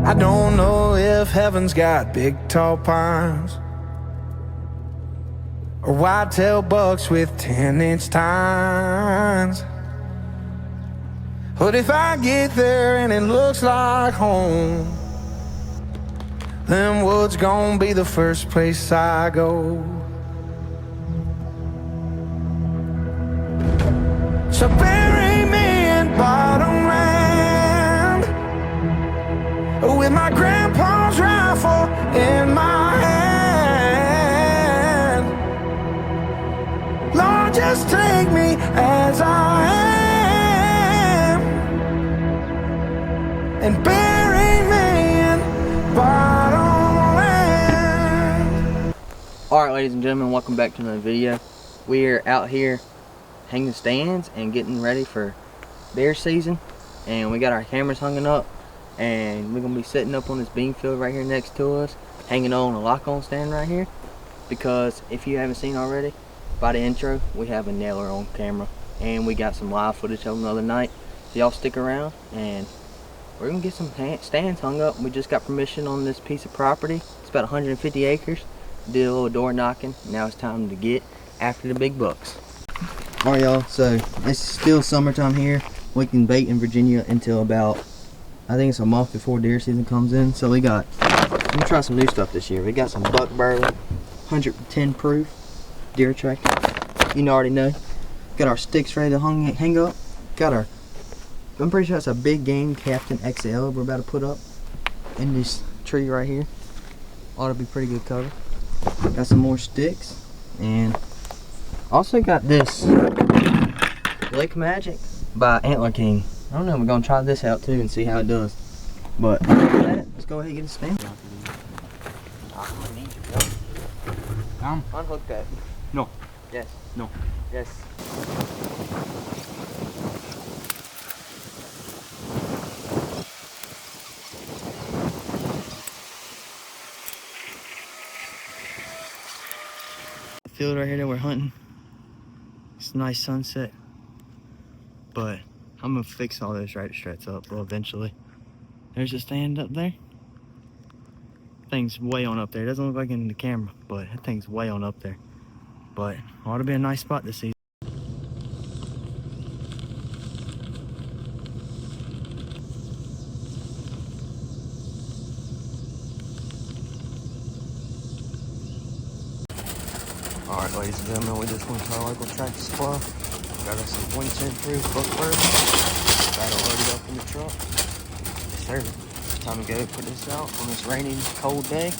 I don't know if heaven's got big tall pines or whitetail bucks with 10-inch tines. But if I get there and it looks like home, them woods gon' be the first place I go. So bury me in bottom land with my grandpa's rifle in my hand. Lord, just take me as I am and bury me in bottom land. Alright, ladies and gentlemen, welcome back to another video. We're out here hanging stands and getting ready for deer season, and we got our cameras hung up, and we're gonna be setting up on this bean field right here next to us, hanging on a lock-on stand right here, because if you haven't seen already by the intro, we have a nailer on camera and we got some live footage of them the other night. So y'all stick around and we're gonna get some stands hung up. We just got permission on this piece of property. It's about 150 acres. Did a little door knocking. Now it's time to get after the big bucks. Alright y'all, so it's still summertime here. We can bait in Virginia until about, I think it's a month before deer season comes in. So I'm gonna try some new stuff this year. We got some buck bourbon, 110 proof deer tracker. You already know. Got our sticks ready to hang up. Got our, I'm pretty sure it's a big game Captain XL we're about to put up in this tree right here. Ought to be pretty good cover. Got some more sticks, and also got this Lake Magic by Antler King. I don't know, we're gonna try this out too and see how it does. But other than that, let's go ahead and get it stand. Unhook that. No. Yes. No. Yes. The field right here that we're hunting. It's a nice sunset. But I'm gonna fix all those right struts up eventually. There's a stand up there. Thing's way on up there. It doesn't look like it in the camera, but that thing's way on up there. But ought to be a nice spot to see. Alright, ladies and gentlemen, we just went to our local Tractor Supply. Got us some 110 proof buck bourbon. Got it loaded up in the truck. Yes, sir. Time to go put this out on this rainy, cold day.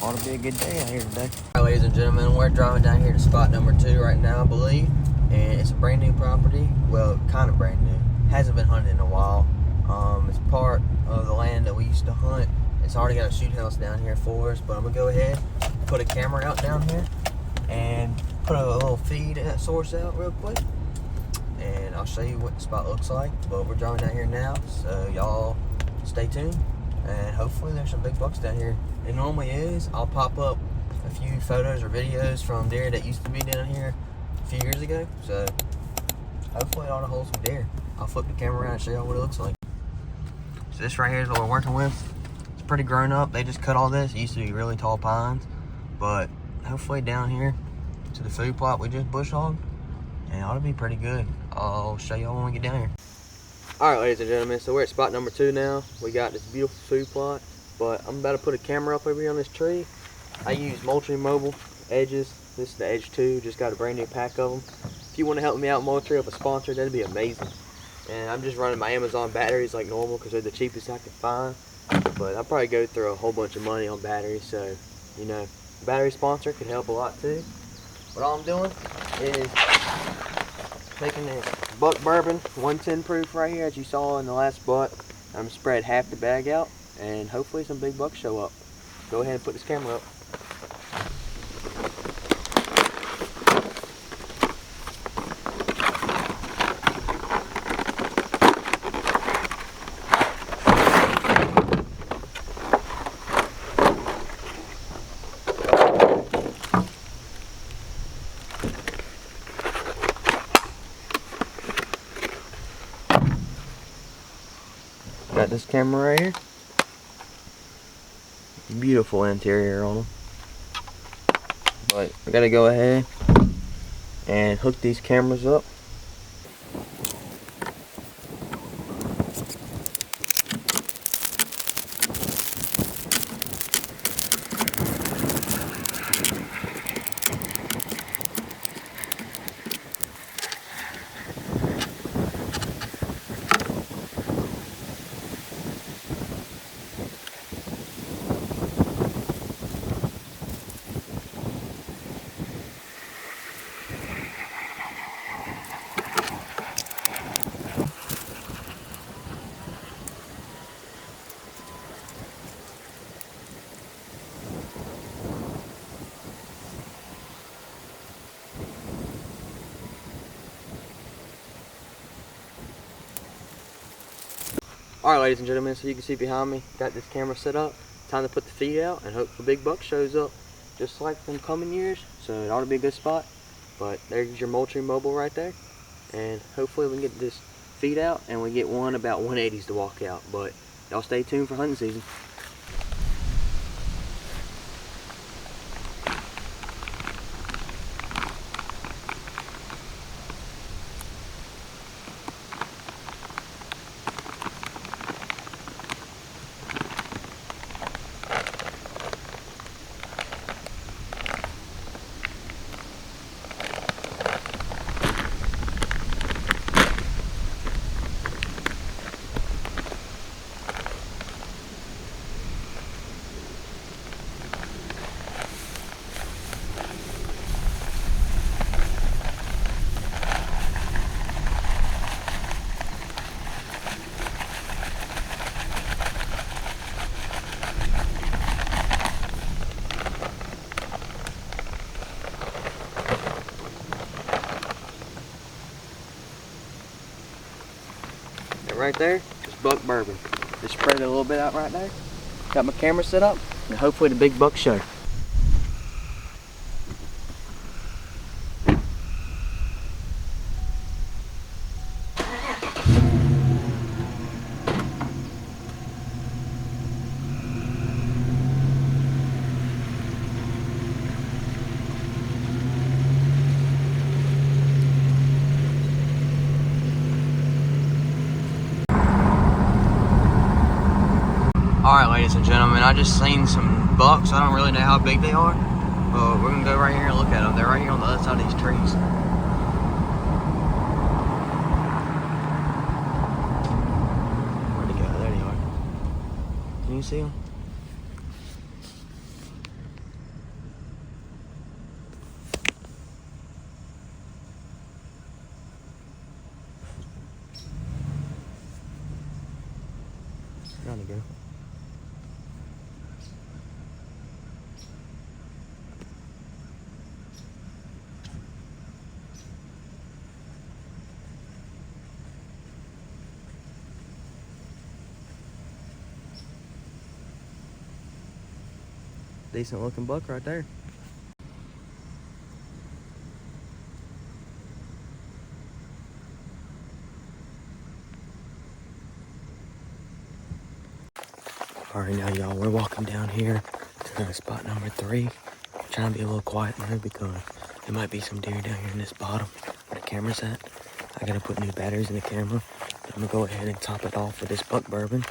Ought to be a good day out here today. Alright, ladies and gentlemen, we're driving down here to spot number 2 right now, I believe. And it's a brand new property. Well, kind of brand new. Hasn't been hunted in a while. It's part of the land that we used to hunt. It's already got a shoot house down here for us, but I'm gonna go ahead, put a camera out down here, and put a little feed source out real quick. And I'll show you what the spot looks like. But we're driving down here now, so y'all stay tuned. And hopefully there's some big bucks down here. It normally is. I'll pop up a few photos or videos from deer that used to be down here a few years ago. So hopefully it ought to hold some deer. I'll flip the camera around and show y'all what it looks like. So this right here is what we're working with. It's pretty grown up. They just cut all this. It used to be really tall pines. But hopefully down here to the food plot we just bush hogged, and it ought to be pretty good. I'll show y'all when we get down here. Alright, ladies and gentlemen, so we're at spot number 2 now. We got this beautiful food plot, but I'm about to put a camera up over here on this tree. I use Moultrie Mobile edges. This is the Edge 2, just got a brand new pack of them. If you want to help me out, Moultrie, with a sponsor, that'd be amazing. And I'm just running my Amazon batteries like normal because they're the cheapest I can find. But I'll probably go through a whole bunch of money on batteries, so, you know, battery sponsor could help a lot too. But all I'm doing is taking this buck bourbon 110 proof right here, as you saw in the last butt. I'm gonna spread half the bag out, and hopefully some big bucks show up. Go ahead and put this camera up. Got this camera right here. Beautiful interior on them. But I gotta go ahead and hook these cameras up. Alright, ladies and gentlemen, so you can see behind me, got this camera set up. Time to put the feed out and hope the big buck shows up just like in coming years. So it ought to be a good spot. But there's your Moultrie Mobile right there. And hopefully we can get this feed out and we get one about 180s to walk out. But y'all stay tuned for hunting season. Right there is buck bourbon. Just spread it a little bit out right there. Got my camera set up and hopefully the big buck show. Alright, ladies and gentlemen, I just seen some bucks. I don't really know how big they are, but we're gonna go right here and look at them. They're right here on the other side of these trees. Where'd they go? There they are. Can you see them? There they go. Decent looking buck right there. Alright, now y'all, we're walking down here to spot number 3. Trying to be a little quiet in here because there might be some deer down here in this bottom where the camera's at. I gotta put new batteries in the camera. I'm gonna go ahead and top it off with this buck bourbon.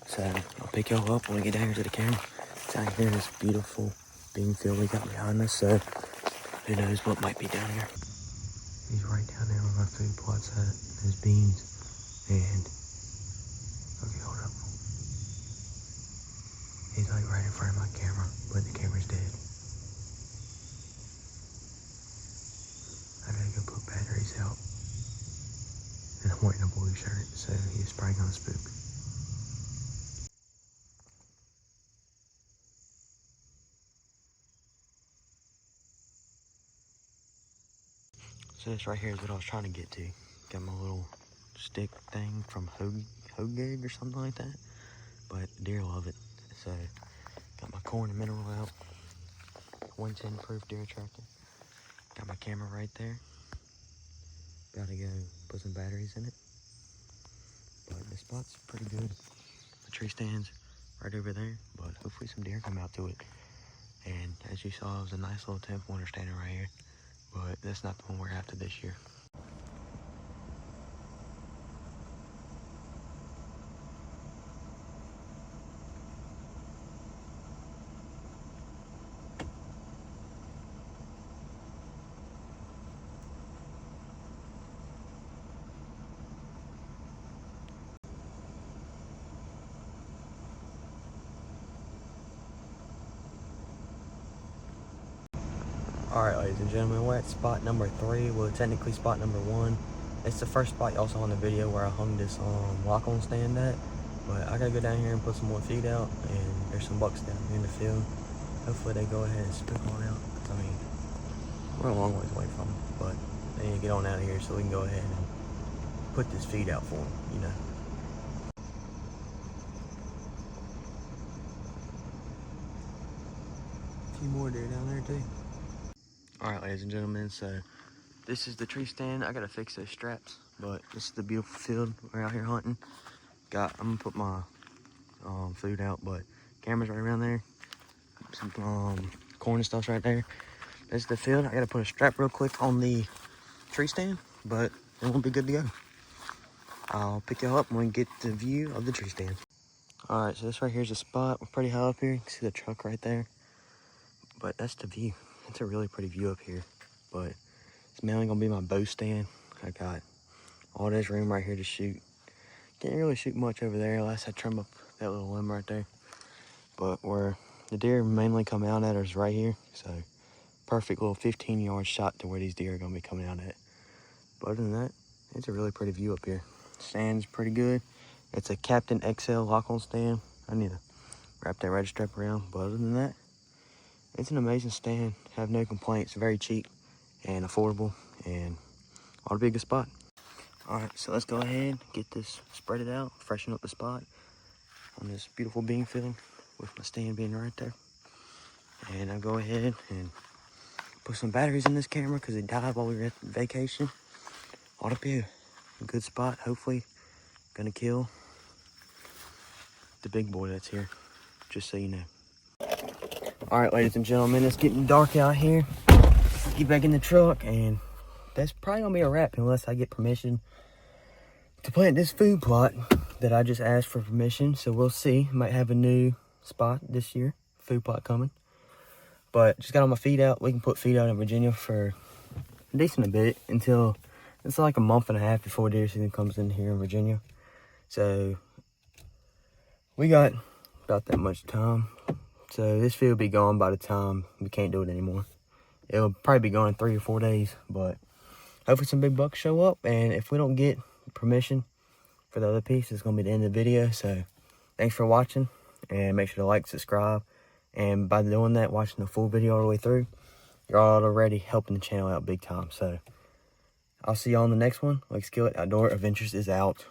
So I'll pick y'all up when we get down here to the camera. Down here in this beautiful bean field we got behind us, so who knows what might be down here. He's right down there where my food plot's at, those beans. And okay, hold up. He's like right in front of my camera, but the camera's dead. I gotta go put batteries out. And I'm wearing a blue shirt, so he's probably gonna spook. So this right here is what I was trying to get to. Got my little stick thing from Hogeg or something like that. But deer love it. So got my corn and mineral out. 110 proof deer tractor. Got my camera right there. Gotta go put some batteries in it. But the spot's pretty good. The tree stands right over there, but hopefully some deer come out to it. And as you saw, it was a nice little 10-pointer standing right here, but that's not the one we're after this year. Alright, ladies and gentlemen, we're at spot number 3. Well, technically spot number 1. It's the first spot y'all saw in the video where I hung this lock-on stand at. But I gotta go down here and put some more feed out, and there's some bucks down here in the field. Hopefully they go ahead and spook on out. I mean, we're a long ways away from them, but they need to get on out of here so we can go ahead and put this feed out for them, you know. A few more deer down there too. Alright, ladies and gentlemen, so this is the tree stand. I gotta fix those straps, but this is the beautiful field we're out here hunting. I'm gonna put my food out, but camera's right around there. Some corn and stuff's right there. This is the field. I gotta put a strap real quick on the tree stand, but it won't be good to go. I'll pick you up when we get the view of the tree stand. Alright, so this right here is a spot. We're pretty high up here. You can see the truck right there. But that's the view. It's a really pretty view up here. But it's mainly gonna be my bow stand. I got all this room right here to shoot. Can't really shoot much over there unless I trim up that little limb right there. But where the deer mainly come out at is right here. So perfect little 15-yard shot to where these deer are gonna be coming out at. But other than that, it's a really pretty view up here. Stand's pretty good. It's a Captain XL lock-on stand. I need to wrap that red strap around. But other than that, it's an amazing stand. Have no complaints. Very cheap and affordable, and ought to be a good spot. Alright, so let's go ahead, get this spreaded out, freshen up the spot on this beautiful bean field with my stand being right there. And I'll go ahead and put some batteries in this camera because it died while we were at vacation. Ought to be a good spot, hopefully. Gonna kill the big boy that's here, just so you know. Alright, ladies and gentlemen, it's getting dark out here. Get back in the truck, and that's probably gonna be a wrap unless I get permission to plant this food plot that I just asked for permission. So we'll see. Might have a new spot this year. Food plot coming. But just got all my feed out. We can put feed out in Virginia for a decent bit until it's like a month and a half before deer season comes in here in Virginia. So we got about that much time. So this field will be gone by the time we can't do it anymore. It'll probably be gone in 3 or 4 days, but hopefully some big bucks show up. And if we don't get permission for the other piece, it's gonna be the end of the video. So thanks for watching, and make sure to like, subscribe, and by doing that, watching the full video all the way through, you're already helping the channel out big time. So I'll see you on the next one. Like Skillet Outdoor Adventures is out.